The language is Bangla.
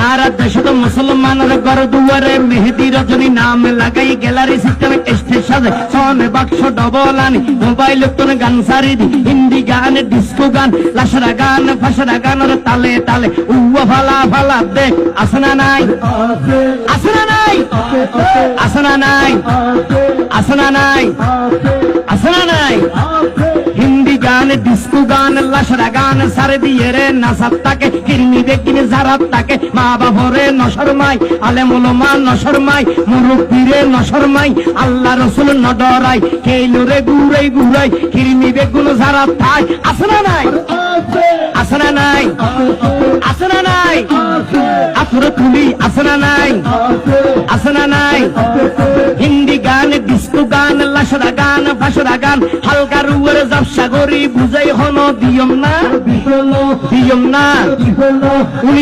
সারা দেশে তো মুসলমানের ঘর দুয়ারে মেহেদি রজনী নাম লাগাই গ্যালারি সিস্টেমে স্টেজ সাজে সনে বাক্স ডবল আনি মোবাইল তোর গান সারি দি হিন্দি গান ডিস্কো গান লাশরা গান ফাশরা গানের তালে তালে উয়া ফালা ফালা দেখ আসনা নাই আসনা নাই আসনা নাই আসনা নাই আসনা নাই হিন্দি গান ডিস্কো গান লাশরা গান সারে দিয়ে রে নাসাত তাকে কিরমি বেকিনে জারাত তাকে মা বাবরে নশরমাই আলেম ওলামা নশরমাই মুরব্বিরে নশরমাই আল্লাহ রাসূল নডরাই কেইলরে গুরাই গুরাই কিরমি বেগুন জারাত তাই আসনা নাই আসনা নাই আসনা নাই আফরে তুলি আসনা নাই আসনা নাই হিন্দি গান ডিস্কো গান লাশরা গান ফাশরা গান হালকা রুয়ের জাবসা গরি বুঝাই হন দিয়ম না উনি